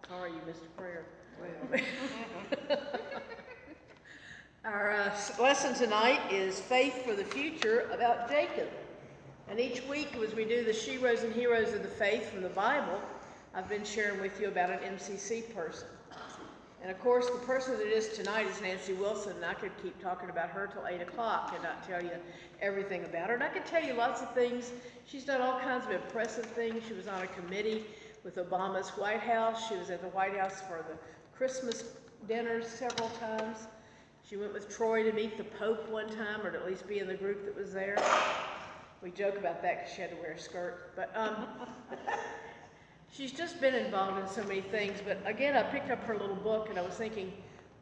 How are you, Mr. Prayer? Well, Our lesson tonight is Faith for the Future about Jacob. And each week as we do the Sheroes and Heroes of the Faith from the Bible, I've been sharing with you about an MCC person. And of course, the person that it is tonight is Nancy Wilson, and I could keep talking about her till 8 o'clock and not tell you everything about her. And I could tell you lots of things. She's done all kinds of impressive things. She was on a committee with Obama's White House. She was at the White House for the Christmas dinners several times. She went with Troy to meet the Pope one time, or to at least be in the group that was there. We joke about that because she had to wear a skirt. But she's just been involved in so many things. But again, I picked up her little book and I was thinking,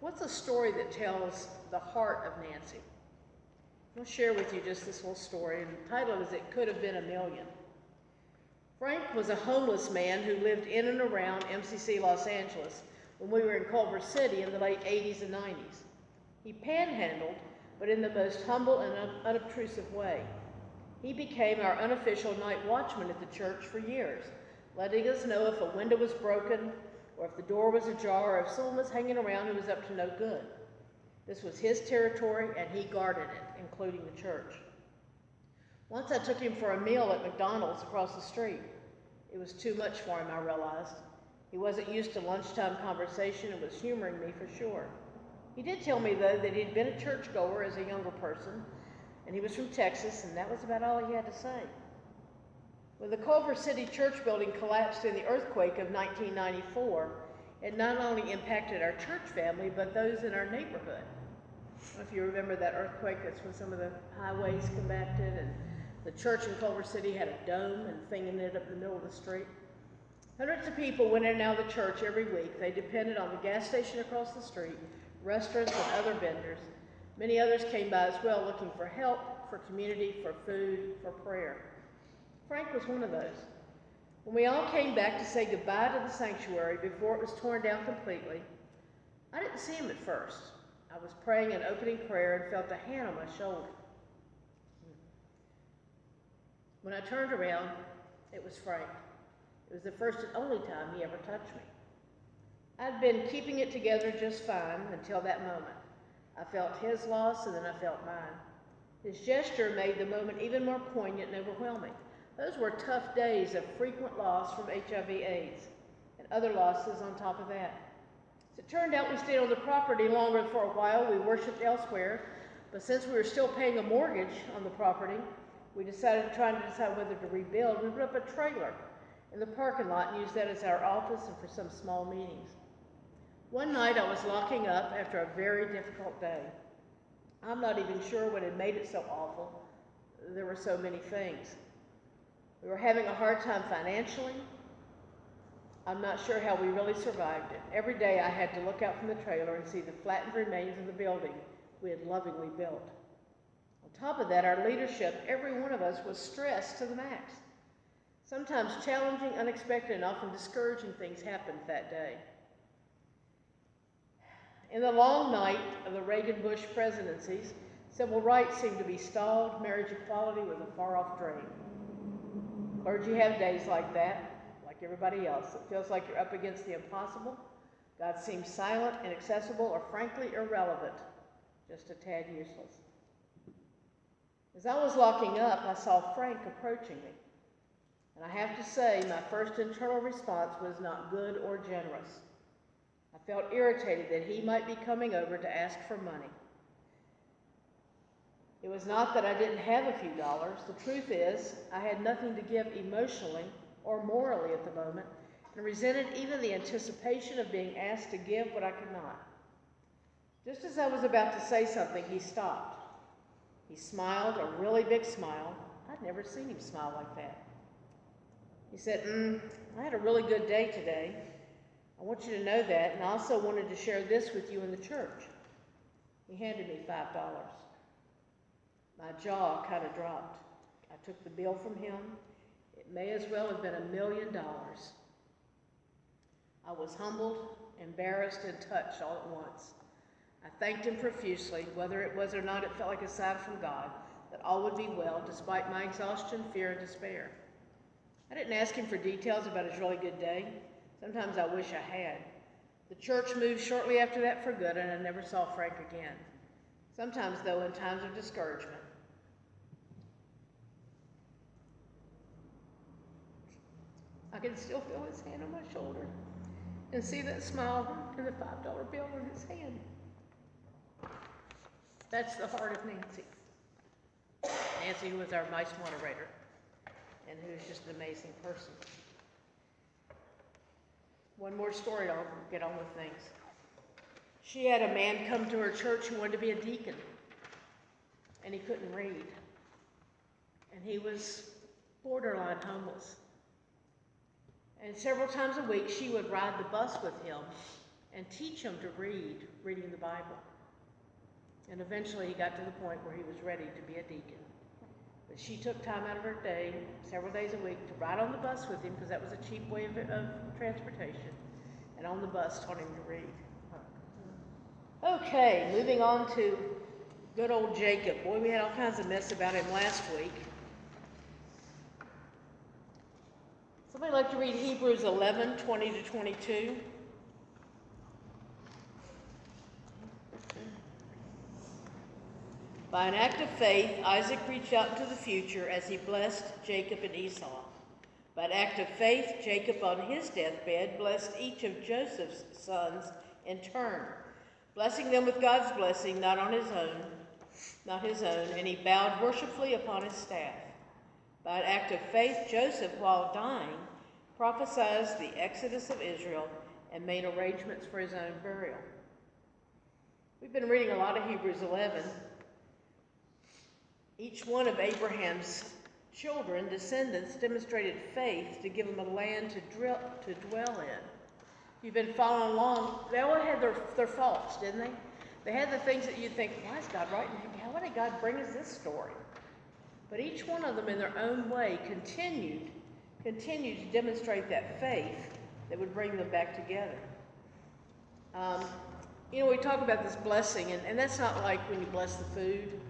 what's a story that tells the heart of Nancy? I'll share with you just this little story, and the title is It Could Have Been a Million. Frank was a homeless man who lived in and around MCC Los Angeles when we were in Culver City in the late 80s and 90s. He panhandled, but in the most humble and unobtrusive way. He became our unofficial night watchman at the church for years, letting us know if a window was broken, or if the door was ajar, or if someone was hanging around who was up to no good. This was his territory, and he guarded it, including the church. Once I took him for a meal at McDonald's across the street. It was too much for him, I realized. He wasn't used to lunchtime conversation and was humoring me for sure. He did tell me, though, that he'd been a churchgoer as a younger person, and he was from Texas, and that was about all he had to say. When the Culver City church building collapsed in the earthquake of 1994, it not only impacted our church family, but those in our neighborhood. I don't know if you remember that earthquake. That's when some of the highways compacted, and the church in Culver City had a dome and thing in it up in the middle of the street. Hundreds of people went in and out of the church every week. They depended on the gas station across the street, restaurants, and other vendors. Many others came by as well, looking for help, for community, for food, for prayer. Frank was one of those. When we all came back to say goodbye to the sanctuary before it was torn down completely, I didn't see him at first. I was praying an opening prayer and felt a hand on my shoulder. When I turned around, it was Frank. It was the first and only time he ever touched me. I'd been keeping it together just fine until that moment. I felt his loss, and then I felt mine. His gesture made the moment even more poignant and overwhelming. Those were tough days of frequent loss from HIV/AIDS and other losses on top of that. As it turned out, we stayed on the property longer for a while. We worshiped elsewhere, but since we were still paying a mortgage on the property, we decided whether to rebuild. We put up a trailer in the parking lot and used that as our office and for some small meetings. One night I was locking up after a very difficult day. I'm not even sure what had made it so awful. There were so many things. We were having a hard time financially. I'm not sure how we really survived it. Every day I had to look out from the trailer and see the flattened remains of the building we had lovingly built. On top of that, our leadership, every one of us, was stressed to the max. Sometimes challenging, unexpected, and often discouraging things happened that day. In the long night of the Reagan-Bush presidencies, civil rights seemed to be stalled. Marriage equality was a far-off dream. Clergy have days like that, like everybody else. It feels like you're up against the impossible. God seems silent, inaccessible, or frankly irrelevant, just a tad useless. As I was locking up, I saw Frank approaching me. And I have to say, my first internal response was not good or generous. I felt irritated that he might be coming over to ask for money. It was not that I didn't have a few dollars. The truth is, I had nothing to give emotionally or morally at the moment, and resented even the anticipation of being asked to give what I could not. Just as I was about to say something, he stopped. He smiled, a really big smile. I'd never seen him smile like that. He said, I had a really good day today. I want you to know that, and I also wanted to share this with you in the church. He handed me $5. My jaw kind of dropped. I took the bill from him. It may as well have been $1 million. I was humbled, embarrassed, and touched all at once. I thanked him profusely. Whether it was or not, it felt like a sign from God that all would be well, despite my exhaustion, fear, and despair. I didn't ask him for details about his really good day. Sometimes I wish I had. The church moved shortly after that for good, and I never saw Frank again. Sometimes, though, in times of discouragement, I can still feel his hand on my shoulder and see that smile and the $5 bill in his hand. That's the heart of Nancy. Nancy, who was our vice moderator and who's just an amazing person. One more story, I'll get on with things. She had a man come to her church who wanted to be a deacon, and he couldn't read. And he was borderline homeless. And several times a week, she would ride the bus with him and teach him to reading the Bible. And eventually he got to the point where he was ready to be a deacon. But she took time out of her day, several days a week, to ride on the bus with him, because that was a cheap way of transportation. And on the bus, taught him to read. Okay, moving on to good old Jacob. Boy, we had all kinds of mess about him last week. Somebody like to read Hebrews 11, 20 to 22? By an act of faith, Isaac reached out into the future as he blessed Jacob and Esau. By an act of faith, Jacob on his deathbed blessed each of Joseph's sons in turn, blessing them with God's blessing, not his own, and he bowed worshipfully upon his staff. By an act of faith, Joseph, while dying, prophesied the exodus of Israel and made arrangements for his own burial. We've been reading a lot of Hebrews 11. Each one of Abraham's children, descendants, demonstrated faith to give them a land to dwell in. You've been following along. They all had their faults, didn't they? They had the things that you'd think, why is God writing? Why did God bring us this story? But each one of them in their own way continued to demonstrate that faith that would bring them back together. We talk about this blessing, and that's not like when you bless the food.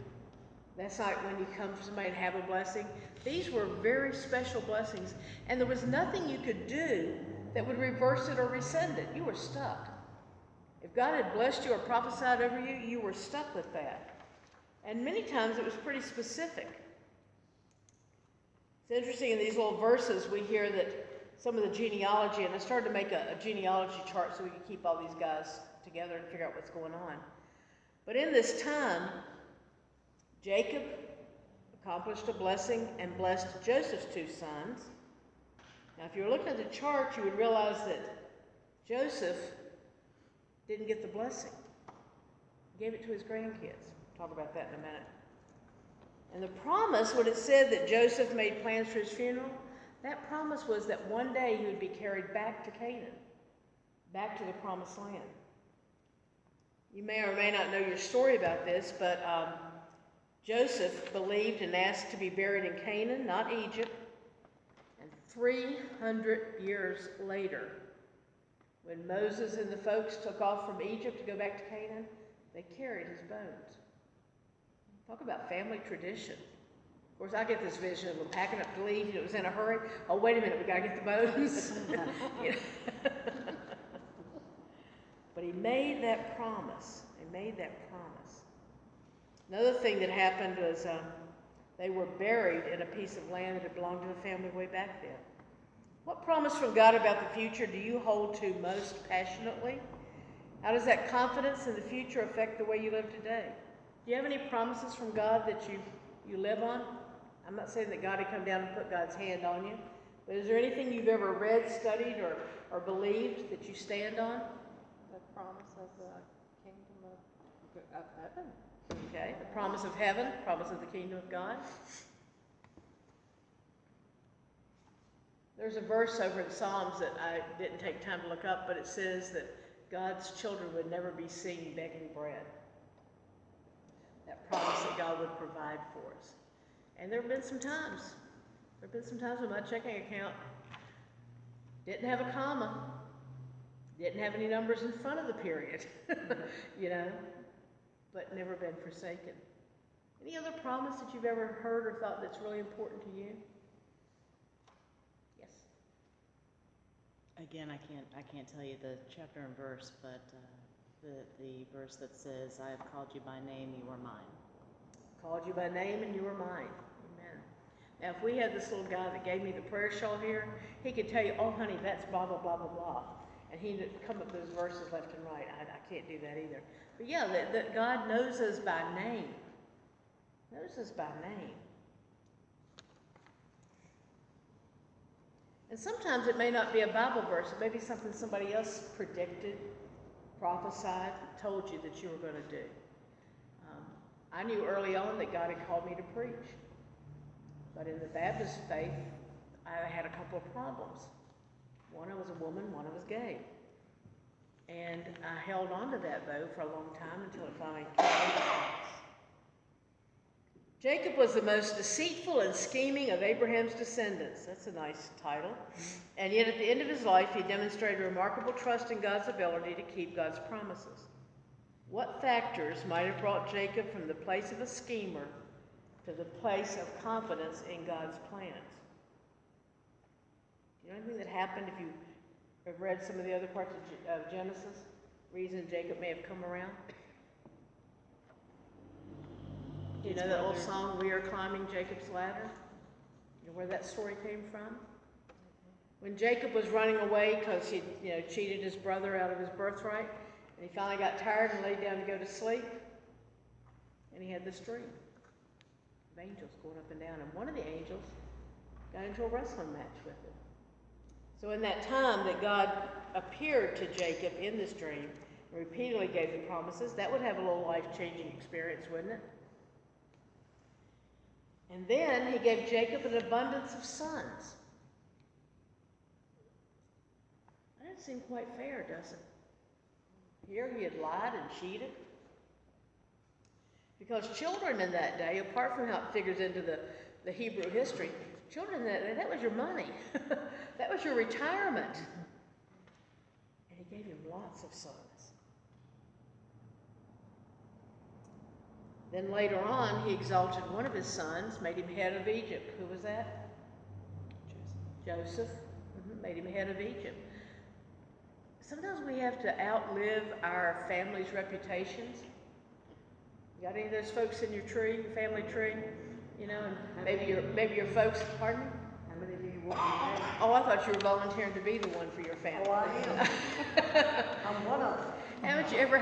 That's not when you come to somebody and have a blessing. These were very special blessings, and there was nothing you could do that would reverse it or rescind it. You were stuck. If God had blessed you or prophesied over you, you were stuck with that. And many times it was pretty specific. It's interesting, in these little verses we hear that some of the genealogy, and I started to make a genealogy chart so we could keep all these guys together and figure out what's going on. But in this time, Jacob accomplished a blessing and blessed Joseph's two sons. Now, if you were looking at the chart, you would realize that Joseph didn't get the blessing. He gave it to his grandkids. Talk about that in a minute. And the promise, when it said that Joseph made plans for his funeral, that promise was that one day he would be carried back to Canaan, back to the promised land. You may or may not know your story about this, but Joseph believed and asked to be buried in Canaan, not Egypt. And 300 years later, when Moses and the folks took off from Egypt to go back to Canaan, they carried his bones. Talk about family tradition. Of course, I get this vision of them packing up to leave, and it was in a hurry. Oh, wait a minute, we got to get the bones. But he made that promise. He made that promise. Another thing that happened was they were buried in a piece of land that had belonged to the family way back then. What promise from God about the future do you hold to most passionately? How does that confidence in the future affect the way you live today? Do you have any promises from God that you live on? I'm not saying that God had come down and put God's hand on you, but is there anything you've ever read, studied, or believed that you stand on? The promise of the kingdom of heaven. Okay, the promise of heaven, promise of the kingdom of God. There's a verse over in Psalms that I didn't take time to look up, but it says that God's children would never be seen begging bread. That promise that God would provide for us. And there have been some times. When my checking account didn't have a comma, didn't have any numbers in front of the period, but never been forsaken. Any other promise that you've ever heard or thought that's really important to you? Yes. Again, I can't tell you the chapter and verse, but the verse that says, "I have called you by name, you are mine." Called you by name and you are mine. Amen. Now, if we had this little guy that gave me the prayer shawl here, he could tell you, "Oh, honey, that's blah, blah, blah, blah, blah." And he'd come up with those verses left and right. I can't do that either. But yeah, that God knows us by name. Knows us by name. And sometimes it may not be a Bible verse. It may be something somebody else predicted, prophesied, told you that you were going to do. I knew early on that God had called me to preach. But in the Baptist faith, I had a couple of problems. One, I was a woman, one, I was gay. And I held on to that, though, for a long time until it finally came to pass. Jacob was the most deceitful and scheming of Abraham's descendants. That's a nice title. And yet at the end of his life, he demonstrated remarkable trust in God's ability to keep God's promises. What factors might have brought Jacob from the place of a schemer to the place of confidence in God's plans? Do you know anything that happened if you have read some of the other parts of Genesis? Reason Jacob may have come around? Do you know that old song, "We Are Climbing Jacob's Ladder"? You know where that story came from? When Jacob was running away because he cheated his brother out of his birthright, and he finally got tired and laid down to go to sleep, and he had this dream of angels going up and down, and one of the angels got into a wrestling match with him. So in that time that God appeared to Jacob in this dream and repeatedly gave the promises, that would have a little life-changing experience, wouldn't it? And then he gave Jacob an abundance of sons. That doesn't seem quite fair, does it? Here he had lied and cheated. Because children in that day, apart from how it figures into the Hebrew history, children in that day, that was your money. That was your retirement. And he gave him lots of sons. Then later on, he exalted one of his sons, made him head of Egypt. Who was that? Joseph. Made him head of Egypt. Sometimes we have to outlive our family's reputations. You got any of those folks in your tree, your family tree? You know, and maybe your folks, pardon me? How many do you want to have? Oh, I thought you were volunteering to be the one for your family. Oh, I am. I'm one of them. Have you ever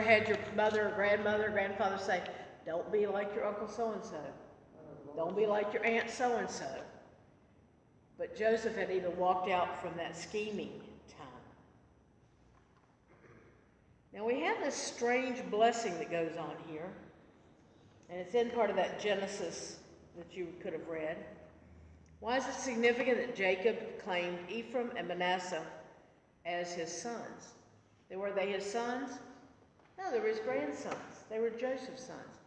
had your mother or grandmother or grandfather say, "Don't be like your uncle so-and-so. Don't be like your aunt so-and-so." But Joseph had even walked out from that scheming time. Now we have this strange blessing that goes on here. And it's in part of that Genesis that you could have read. Why is it significant that Jacob claimed Ephraim and Manasseh as his sons? Were they his sons? No, they were his grandsons. They were Joseph's sons.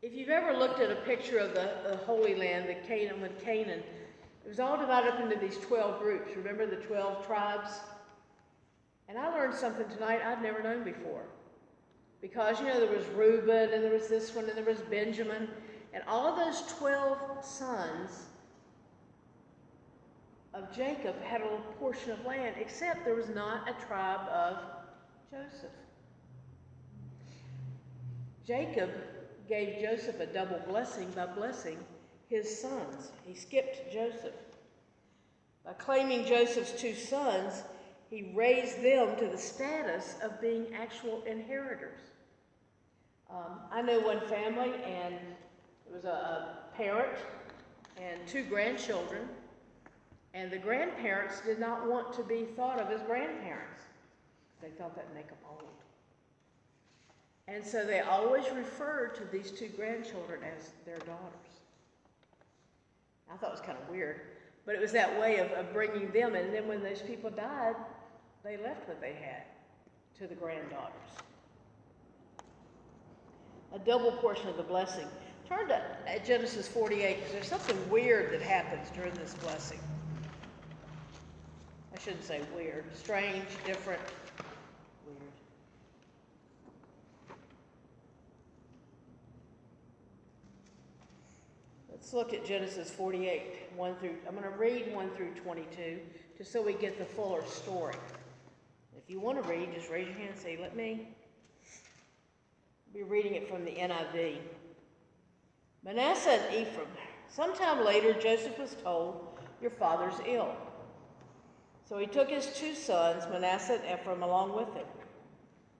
If you've ever looked at a picture of the Holy Land, Canaan, it was all divided up into these 12 groups. Remember the 12 tribes? And I learned something tonight I'd never known before. Because, there was Reuben, and there was this one, and there was Benjamin. And all of those 12 sons of Jacob had a little portion of land, except there was not a tribe of Joseph. Jacob gave Joseph a double blessing by blessing his sons. He skipped Joseph. By claiming Joseph's 2 sons, he raised them to the status of being actual inheritors. I know one family, and it was a parent and 2 grandchildren, and the grandparents did not want to be thought of as grandparents. They thought that would make them old. And so they always referred to these 2 grandchildren as their daughters. I thought it was kind of weird, but it was that way of bringing them, and then when those people died, they left what they had to the granddaughters. A double portion of the blessing. Turn to Genesis 48, because there's something weird that happens during this blessing. I shouldn't say weird. Strange, different, weird. Let's Let's look at Genesis 48, I'm going to read 1 through 22, just so we get the fuller story. If you want to read, just raise your hand and say, let me. I'll be reading it from the NIV. Manasseh and Ephraim. Sometime later, Joseph was told, your father's ill. So he took his 2 sons, Manasseh and Ephraim, along with him.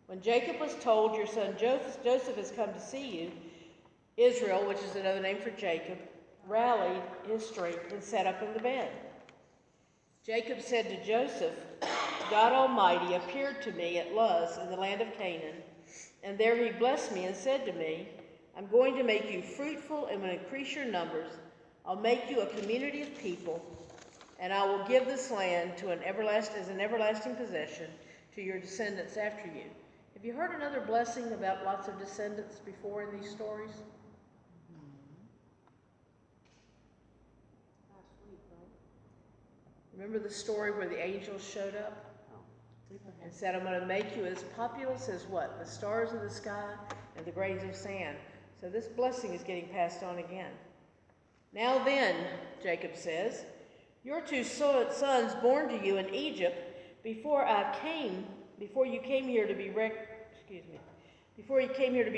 When Jacob was told, your son Joseph has come to see you, Israel, which is another name for Jacob, rallied his strength and sat up in the bed. Jacob said to Joseph, God Almighty appeared to me at Luz in the land of Canaan, and there he blessed me and said to me, I'm going to make you fruitful and will increase your numbers. I'll make you a community of people, and I will give this land to as an everlasting possession to your descendants after you. Have you heard another blessing about lots of descendants before in these stories? Last week, right? Remember the story where the angels showed up and said, I'm going to make you as populous as what? The stars in the sky and the grains of sand. So this blessing is getting passed on again. Now then, Jacob says, your 2 sons born to you in Egypt before you came here to be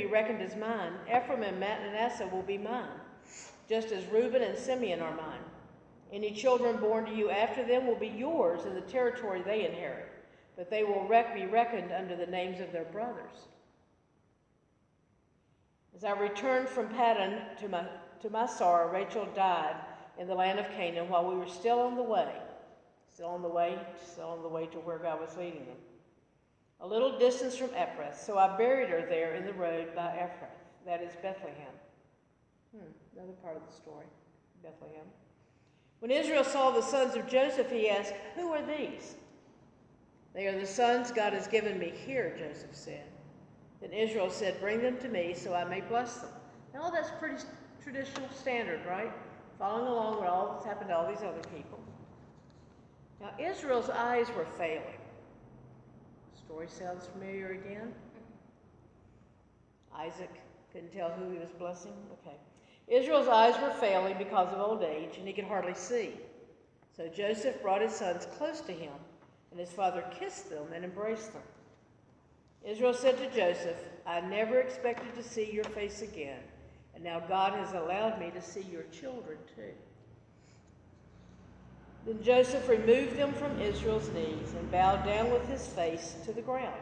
reckoned as mine, Ephraim and Manasseh will be mine, just as Reuben and Simeon are mine. Any children born to you after them will be yours in the territory they inherit, but they will be reckoned under the names of their brothers. As I returned from Paddan to my sorrow, Rachel died in the land of Canaan while we were still on the way to where God was leading them, a little distance from Ephrath. So I buried her there in the road by Ephrath, that is Bethlehem. Another part of the story, Bethlehem. When Israel saw the sons of Joseph, he asked, who are these? They are the sons God has given me here, Joseph said. Then Israel said, bring them to me so I may bless them. Now that's pretty traditional standard, right? Following along with all that's happened to all these other people. Now Israel's eyes were failing. Story sounds familiar again? Isaac couldn't tell who he was blessing? Okay. Israel's eyes were failing because of old age, and he could hardly see. So Joseph brought his sons close to him, and his father kissed them and embraced them. Israel said to Joseph, I never expected to see your face again, and now God has allowed me to see your children too. Then Joseph removed them from Israel's knees and bowed down with his face to the ground.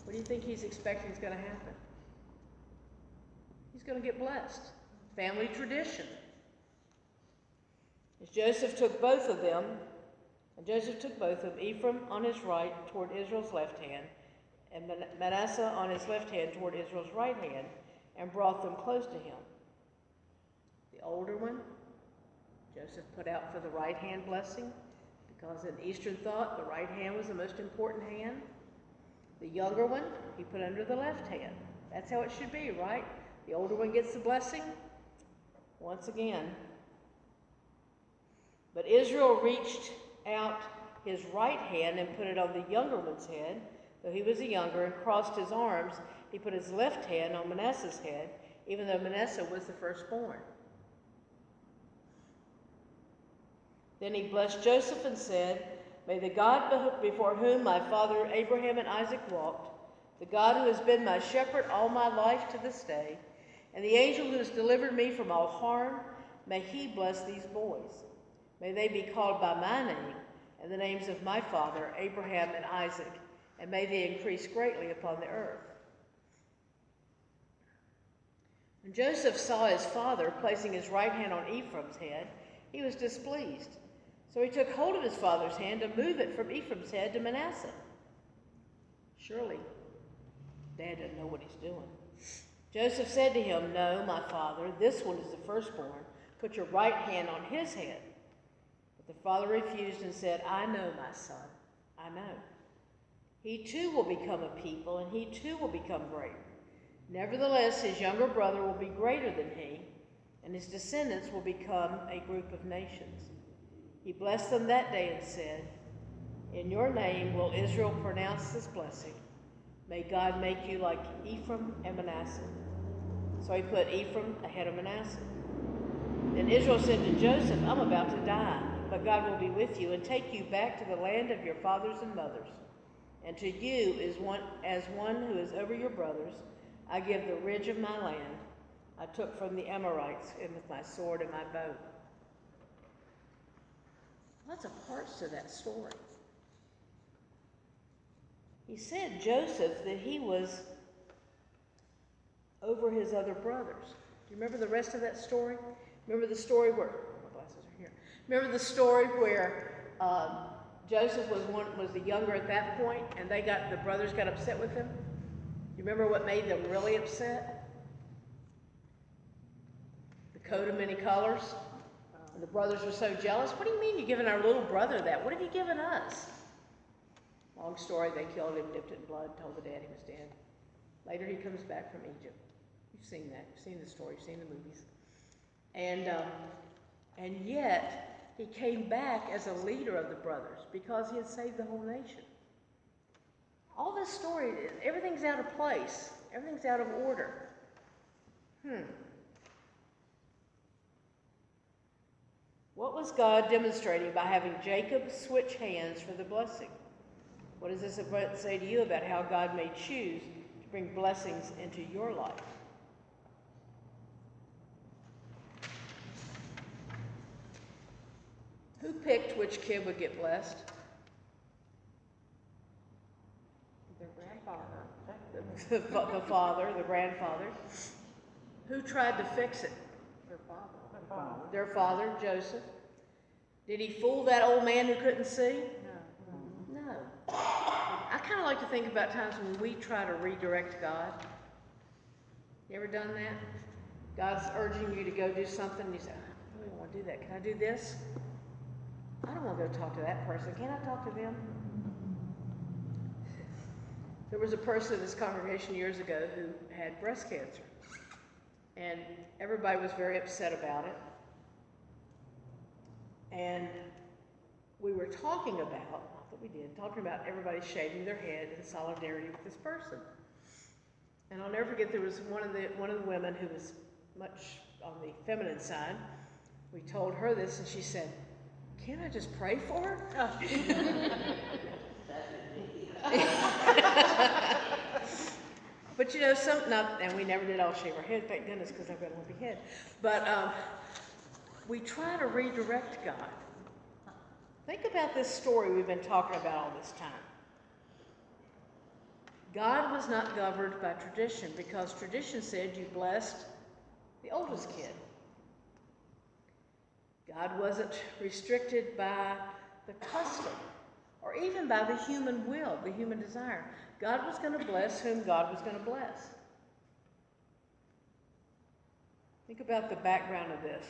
What do you think he's expecting is going to happen? He's going to get blessed. Family tradition. As Joseph took both of them, Ephraim on his right toward Israel's left hand, and Manasseh on his left hand toward Israel's right hand, and brought them close to him. The older one, Joseph put out for the right hand blessing, because in Eastern thought, the right hand was the most important hand. The younger one, he put under the left hand. That's how it should be, right? The older one gets the blessing. Once again. But Israel reached out his right hand and put it on the younger one's head, though he was the younger, and crossed his arms. He put his left hand on Manasseh's head, even though Manasseh was the firstborn. Then he blessed Joseph and said, may the God before whom my father Abraham and Isaac walked, the God who has been my shepherd all my life to this day, and the angel who has delivered me from all harm, may he bless these boys. May they be called by my name and the names of my father Abraham and Isaac, and may they increase greatly upon the earth. When Joseph saw his father placing his right hand on Ephraim's head, he was displeased. So he took hold of his father's hand to move it from Ephraim's head to Manasseh. Surely, Dad doesn't know what he's doing. Joseph said to him, no, my father, this one is the firstborn. Put your right hand on his head. But the father refused and said, I know, my son, I know. He too will become a people, and he too will become great. Nevertheless, his younger brother will be greater than he, and his descendants will become a group of nations. He blessed them that day and said, in your name will Israel pronounce this blessing. May God make you like Ephraim and Manasseh. So he put Ephraim ahead of Manasseh. Then Israel said to Joseph, I'm about to die, but God will be with you and take you back to the land of your fathers and mothers. And to you, as one who is over your brothers, I give the ridge of my land I took from the Amorites, and with my sword and my bow. Lots of parts to that story. He said, Joseph, that he was over his other brothers. Do you remember the rest of that story? Remember the story where, my glasses are here. Remember the story where Joseph was the younger at that point, and the brothers got upset with him? You remember what made them really upset? The coat of many colors. And the brothers were so jealous. What do you mean you're giving our little brother that? What have you given us? Long story, they killed him, dipped it in blood, told the dad he was dead. Later he comes back from Egypt. You've seen that. You've seen the story. You've seen the movies. And yet he came back as a leader of the brothers because he had saved the whole nation. All this story, everything's out of place. Everything's out of order. What was God demonstrating by having Jacob switch hands for the blessing? What does this say to you about how God may choose to bring blessings into your life? Who picked which kid would get blessed? Their grandfather. The father, the grandfather. Who tried to fix it? Their father. Their father, Joseph. Did he fool that old man who couldn't see? No. No. I kind of like to think about times when we try to redirect God. You ever done that? God's urging you to go do something, and you say, I really don't want to do that. Can I do this? I don't want to go talk to that person. Can I talk to them? There was a person in this congregation years ago who had breast cancer. And everybody was very upset about it. And we were talking about, not that we did, talking about everybody shaving their head in solidarity with this person. And I'll never forget, there was one of the women who was much on the feminine side. We told her this, and she said, "Can't I just pray for her?" But you know, and we never did all shave our head, thank goodness, because I've got a lumpy head. But we try to redirect God. Think about this story we've been talking about all this time. God was not governed by tradition, because tradition said you blessed the oldest kid. God wasn't restricted by the custom or even by the human will, the human desire. God was going to bless whom God was going to bless. Think about the background of this.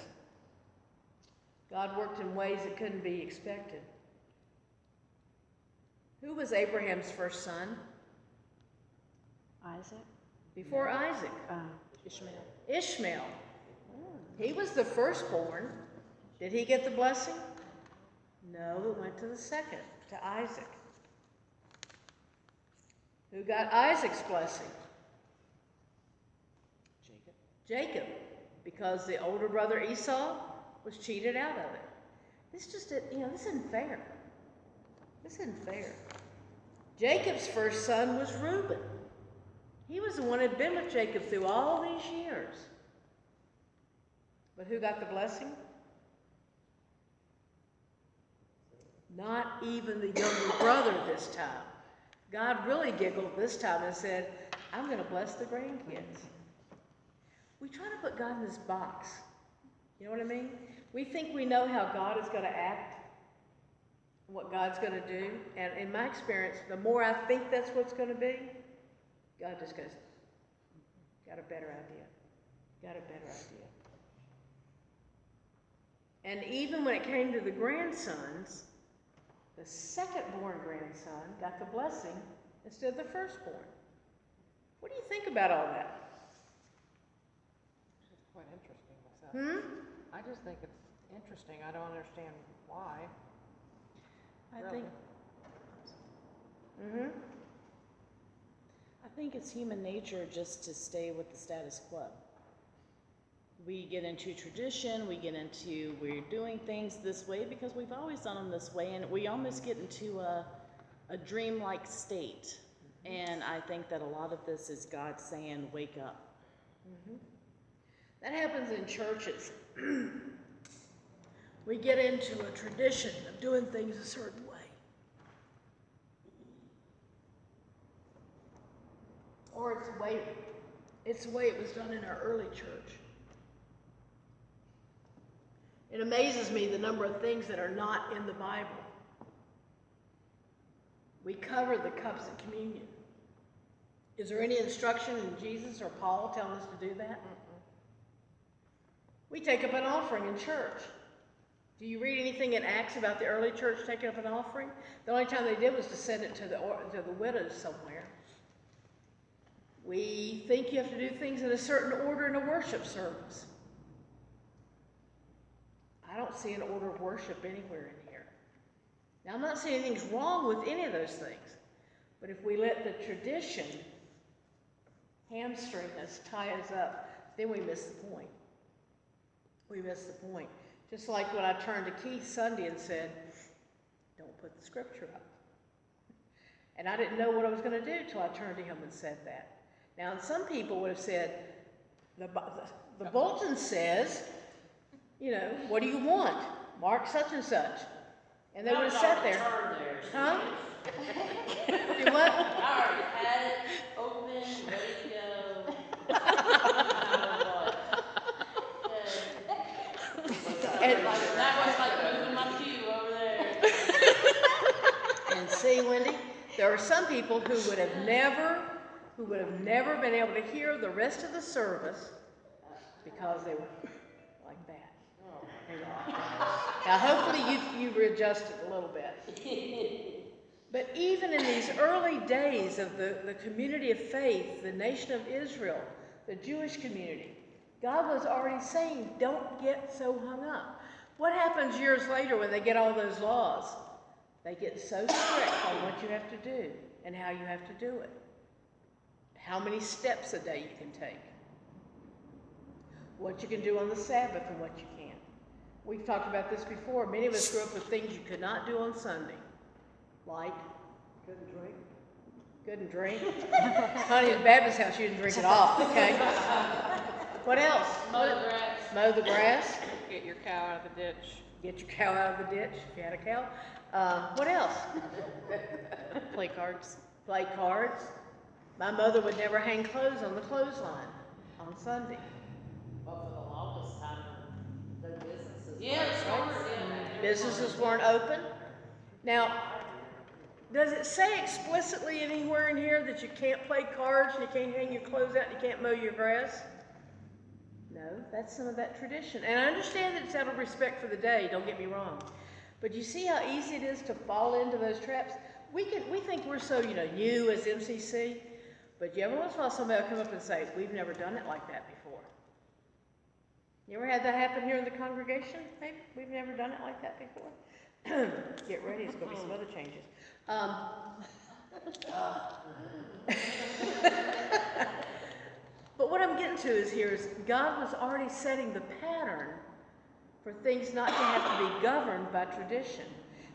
God worked in ways that couldn't be expected. Who was Abraham's first son? Isaac? Before Isaac. Ishmael. Ishmael. He was the firstborn. Did he get the blessing? No, it went to the second, to Isaac. Who got Isaac's blessing? Jacob, because the older brother Esau was cheated out of it. This isn't fair. This isn't fair. Jacob's first son was Reuben. He was the one who had been with Jacob through all these years. But who got the blessing? Not even the younger brother this time. God really giggled this time and said, I'm going to bless the grandkids. We try to put God in this box. You know what I mean? We think we know how God is going to act, what God's going to do. And in my experience, the more I think that's what's going to be, God just goes, got a better idea. Got a better idea. And even when it came to the grandsons, the second-born grandson got the blessing instead of the firstborn. What do you think about all that? It's quite interesting myself. I just think it's interesting. I don't understand why. I think it's human nature just to stay with the status quo. we get into tradition, we're doing things this way because we've always done them this way, and we almost get into a dreamlike state. And I think that a lot of this is God saying, wake up. That happens in churches. We get into a tradition of doing things a certain way. Or it's the way it was done in our early church. It amazes me the number of things that are not in the Bible. We cover the cups of communion. Is there any instruction in Jesus or Paul telling us to do that? We take up an offering in church. Do you read anything in Acts about the early church taking up an offering? The only time they did was to send it to the widows somewhere. We think you have to do things in a certain order in a worship service. I don't see an order of worship anywhere in here. Now, I'm not saying anything's wrong with any of those things, but if we let the tradition hamstring us, tie us up, then we miss the point. We miss the point. Just like when I turned to Keith Sunday and said, don't put the scripture up. And I didn't know what I was going to do till I turned to him and said that. Now, some people would have said, the bulletin says, you know, what do you want? Mark such and such. And they would have sat there. Huh? Do what? I already had it open, ready to go. And, That was like moving my pew over there. and see, Wendy, there are some people who would have never been able to hear the rest of the service because they were like that. They were like that. Now, hopefully you've readjusted a little bit. But even in these early days of the community of faith, the nation of Israel, the Jewish community, God was already saying, don't get so hung up. What happens years later when they get all those laws? They get so strict on what you have to do and how you have to do it. How many steps a day you can take. What you can do on the Sabbath and what you can't. We've talked about this before. Many of us grew up with things you could not do on Sunday. Like? Couldn't drink. Couldn't drink. Honey, in Baptist house, you didn't drink at all, okay? What else? Mow the grass. Mow the grass. Get your cow out of the ditch. Get your cow out of the ditch, if you had a cow. What else? Play cards. Play cards. My mother would never hang clothes on the clothesline on Sunday. But for the longest time, the businesses. Yeah, weren't stores, open. yeah. Businesses weren't open. Now, does it say explicitly anywhere in here that you can't play cards, and you can't hang your clothes out, and you can't mow your grass? No, that's some of that tradition. And I understand that it's out of respect for the day, don't get me wrong. But you see how easy it is to fall into those traps? We think we're so, new as MCC, but every once in a while somebody will come up and say, we've never done it like that before. You ever had that happen here in the congregation? Maybe we've never done it like that before. Get ready, it's going to be some other changes. But what I'm getting to is God was already setting the pattern for things not to have to be governed by tradition.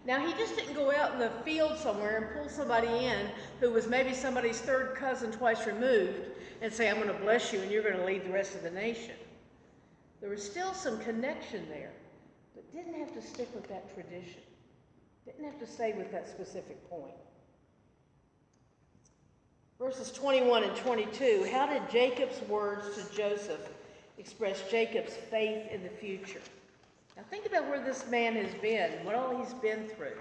Now, he just didn't go out in the field somewhere and pull somebody in who was maybe somebody's third cousin twice removed and say, I'm going to bless you and you're going to lead the rest of the nation. There was still some connection there, but didn't have to stick with that tradition. Didn't have to stay with that specific point. Verses 21 and 22, how did Jacob's words to Joseph express Jacob's faith in the future? Now think about where this man has been, what all he's been through.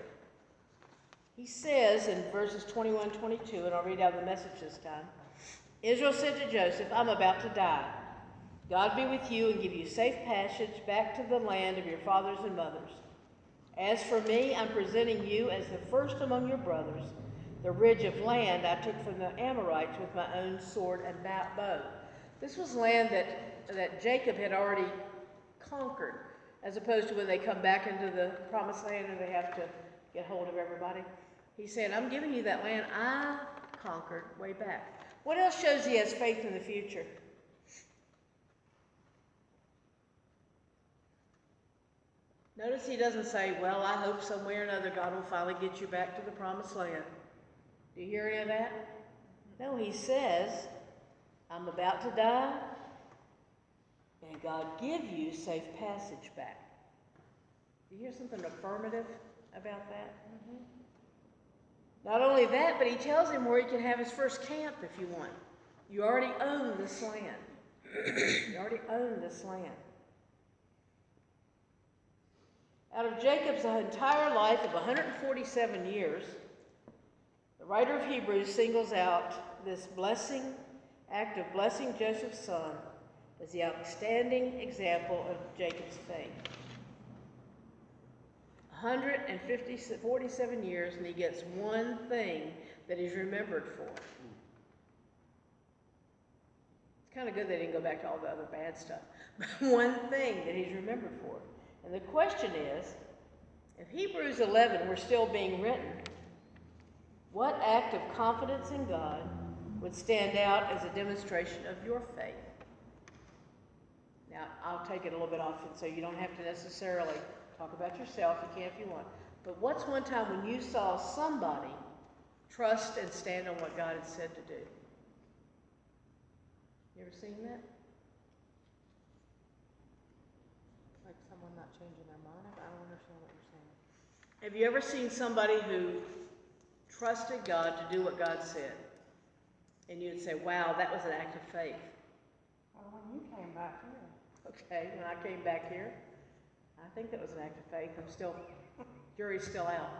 He says in verses 21 and 22, and I'll read out the message this time, Israel said to Joseph, I'm about to die. God be with you and give you safe passage back to the land of your fathers and mothers. As for me, I'm presenting you as the first among your brothers. The ridge of land I took from the Amorites with my own sword and bow. This was land that Jacob had already conquered, as opposed to when they come back into the promised land and they have to get hold of everybody. He said, I'm giving you that land I conquered way back. What else shows he has faith in the future? Notice he doesn't say, well, I hope some way or another God will finally get you back to the promised land. Do you hear any of that? No, he says, I'm about to die, and God give you safe passage back. Do you hear something affirmative about that? Not only that, but he tells him where he can have his first camp if you want. You already own this land. You already own this land. Out of Jacob's entire life of 147 years, the writer of Hebrews singles out this act of blessing Joseph's son as the outstanding example of Jacob's faith. 147 years, and he gets one thing that he's remembered for. It's kind of good they didn't go back to all the other bad stuff. But one thing that he's remembered for. And the question is, if Hebrews 11 were still being written, what act of confidence in God would stand out as a demonstration of your faith? Now, I'll take it a little bit off, so you don't have to necessarily talk about yourself. You can if you want. But what's one time when you saw somebody trust and stand on what God had said to do? You ever seen that? Like someone not changing their mind? I don't understand what you're saying. Have you ever seen somebody who trusted God to do what God said? And you'd say, wow, that was an act of faith. Well, when you came back here. Okay, when I came back here, I think that was an act of faith. Jury's still out.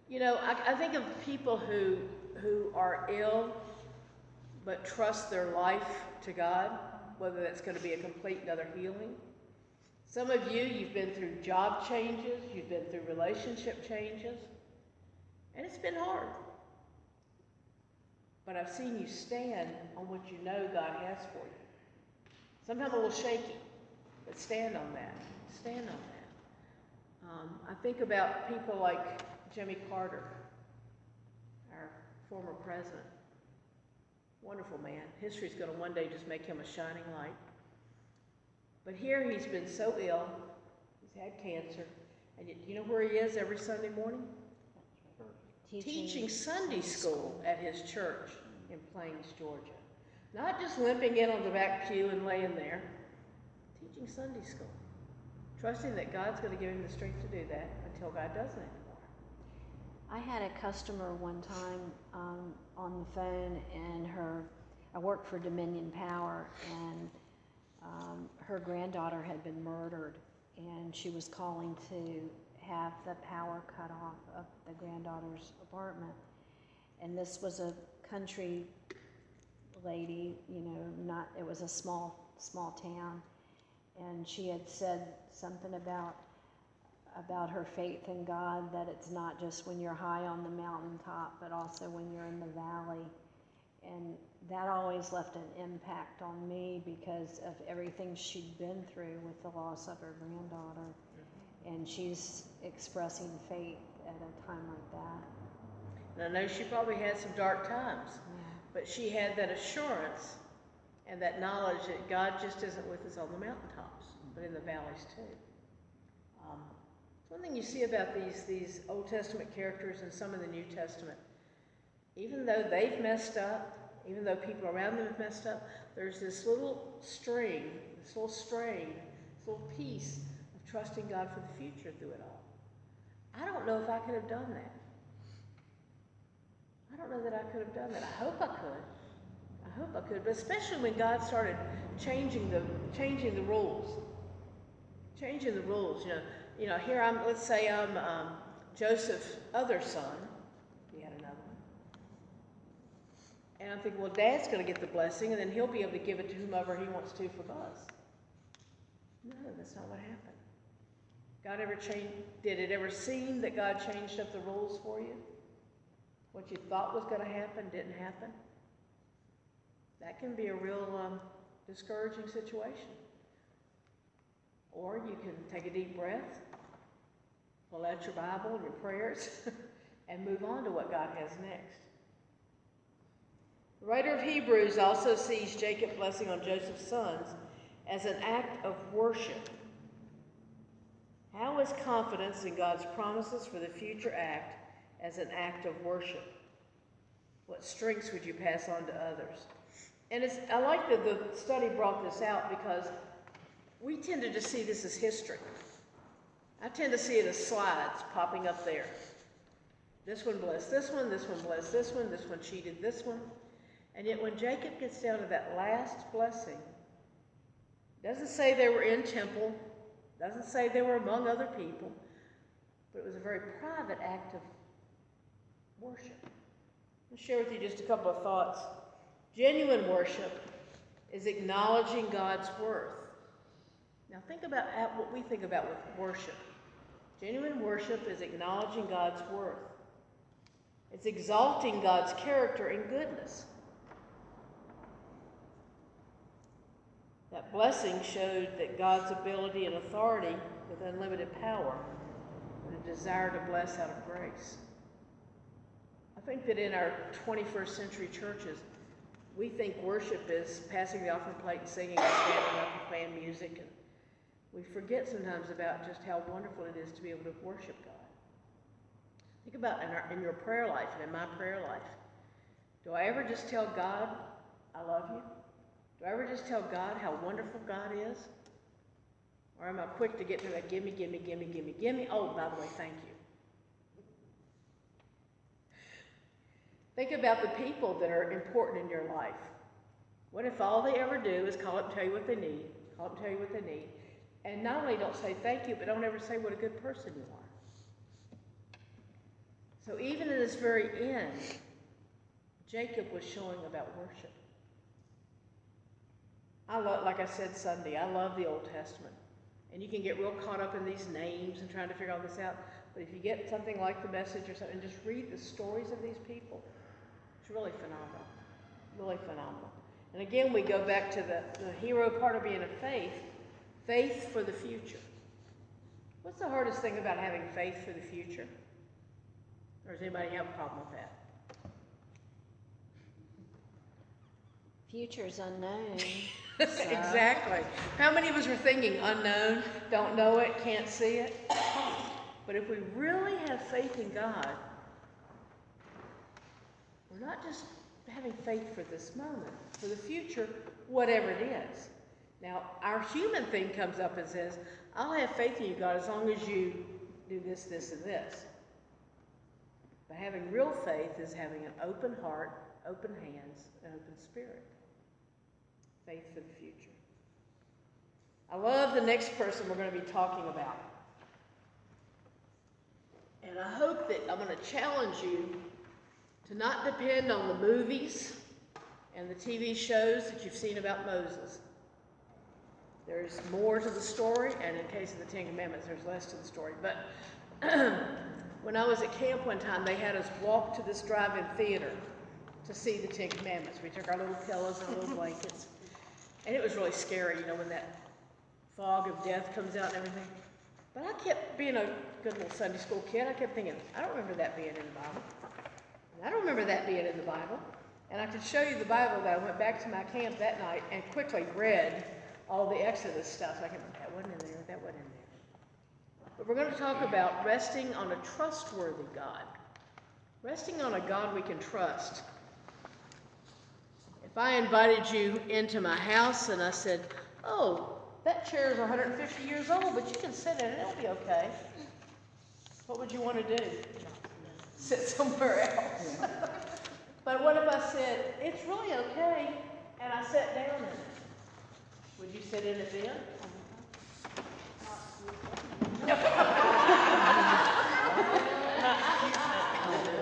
You know, I think of people who are ill but trust their life to God, whether that's going to be a complete and utter healing. Some of you, you've been through job changes, you've been through relationship changes, and it's been hard. But I've seen you stand on what you know God has for you. Sometimes a little shaky, but stand on that. Stand on that. I think about people like Jimmy Carter, our former president. Wonderful man. History's going to one day just make him a shining light. But here he's been so ill. He's had cancer. And you know where he is every Sunday morning? Teaching Sunday school at his church in Plains, Georgia. Not just limping in on the back pew and laying there. Teaching Sunday school. Trusting that God's going to give him the strength to do that until God doesn't anymore. I had a customer one time on the phone, and I worked for Dominion Power, and her granddaughter had been murdered, and she was calling to have the power cut off of the granddaughter's apartment. And this was a country lady, you know, it was a small town, and she had said something about her faith in God, that it's not just when you're high on the mountaintop, but also when you're in the valley. And that always left an impact on me because of everything she'd been through with the loss of her granddaughter. And she's expressing faith at a time like that. And I know she probably had some dark times, but she had that assurance and that knowledge that God just isn't with us on the mountaintops, but in the valleys too. One thing you see about these Old Testament characters and some of the New Testament, even though they've messed up, even though people around them have messed up, there's this little string, this little piece of trusting God for the future through it all. I don't know if I could have done that. I don't know that I could have done that. I hope I could. I hope I could, but especially when God started changing the rules. Changing the rules, you know, here let's say I'm Joseph's other son. He had another one. And I'm thinking, well, Dad's going to get the blessing, and then he'll be able to give it to whomever he wants to for Buzz. No, that's not what happened. Did it ever seem that God changed up the rules for you? What you thought was going to happen didn't happen? That can be a real discouraging situation. Or you can take a deep breath, pull out your Bible and your prayers, and move on to what God has next. The writer of Hebrews also sees Jacob's blessing on Joseph's sons as an act of worship How is confidence in God's promises for the future act as an act of worship? What strengths would you pass on to others? And I like that the study brought this out because we tended to see this as history. I tend to see it as slides popping up there. This one blessed this one blessed this one cheated this one. And yet when Jacob gets down to that last blessing, it doesn't say they were in temple, doesn't say they were among other people, but it was a very private act of worship. I'll share with you just a couple of thoughts. Genuine worship is acknowledging God's worth. Now think about what we think about with worship. Genuine worship is acknowledging God's worth. It's exalting God's character and goodness. That blessing showed that God's ability and authority with unlimited power and a desire to bless out of grace. I think that in our 21st century churches, we think worship is passing the offering plate and singing and standing up and playing music. And we forget sometimes about just how wonderful it is to be able to worship God. Think about in your prayer life and in my prayer life. Do I ever just tell God, I love you? Do I ever just tell God how wonderful God is? Or am I quick to get to that gimme, gimme, gimme, gimme, gimme? Oh, by the way, thank you. Think about the people that are important in your life. What if all they ever do is call up and tell you what they need, call up and tell you what they need, and not only don't say thank you, but don't ever say what a good person you are. So even in this very end, Jacob was showing about worship. Like I said Sunday, I love the Old Testament. And you can get real caught up in these names and trying to figure all this out. But if you get something like the Message or something, and just read the stories of these people, it's really phenomenal. Really phenomenal. And again, we go back to the hero part of being a faith for the future. What's the hardest thing about having faith for the future? Or does anybody have a problem with that? Future's unknown. Exactly. How many of us are thinking unknown, don't know it, can't see it? But if we really have faith in God, we're not just having faith for this moment, for the future, whatever it is. Now, our human thing comes up and says, I'll have faith in you, God, as long as you do this, this, and this. But having real faith is having an open heart, open hands, and open spirit. Faith for the future. I love the next person we're going to be talking about. And I hope that I'm going to challenge you to not depend on the movies and the TV shows that you've seen about Moses. There's more to the story, and in case of the Ten Commandments, there's less to the story. But when I was at camp one time, they had us walk to this drive-in theater to see the Ten Commandments. We took our little pillows and our little blankets. And it was really scary, you know, when that fog of death comes out and everything. But I kept being a good little Sunday school kid. I kept thinking, I don't remember that being in the Bible. And I don't remember that being in the Bible. And I could show you the Bible that I went back to my camp that night and quickly read all the Exodus stuff. So I could, that wasn't in there, that wasn't in there. But we're going to talk about resting on a trustworthy God. Resting on a God we can trust. If I invited you into my house and I said, oh, that chair is 150 years old, but you can sit in it, it'll be okay. What would you want to do? Sit somewhere else. But what if I said, it's really okay, and I sat down in it? Would you sit in it then?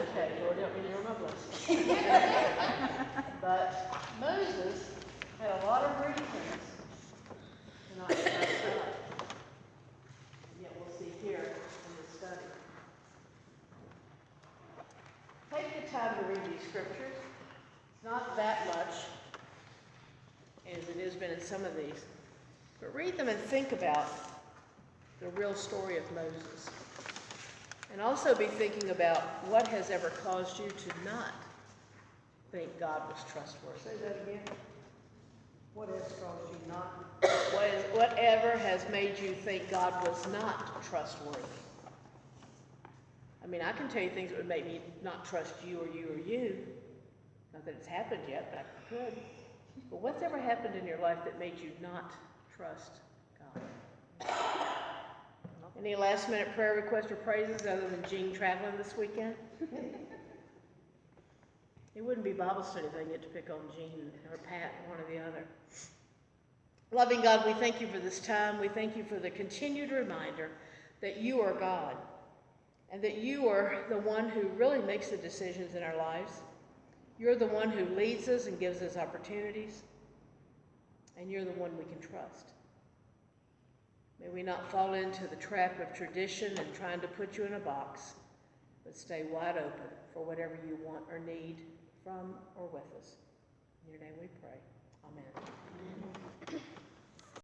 Okay, Lord, help me near my blessing. But Moses had a lot of reasons to not trust God. And yet we'll see here in this study. Take the time to read these scriptures. It's not that much as it has been in some of these. But read them and think about the real story of Moses. And also be thinking about what has ever caused you to not think God was trustworthy. Say that again. What has caused you not? Whatever has made you think God was not trustworthy. I mean, I can tell you things that would make me not trust you or you or you. Not that it's happened yet, but I could. But what's ever happened in your life that made you not trust God? Any last minute prayer requests or praises other than Jean traveling this weekend? It wouldn't be Bible study if I get to pick on Jean or Pat, one or the other. Loving God, we thank you for this time. We thank you for the continued reminder that you are God and that you are the one who really makes the decisions in our lives. You're the one who leads us and gives us opportunities, and you're the one we can trust. May we not fall into the trap of tradition and trying to put you in a box, but stay wide open for whatever you want or need from or with us. In your name we pray. Amen.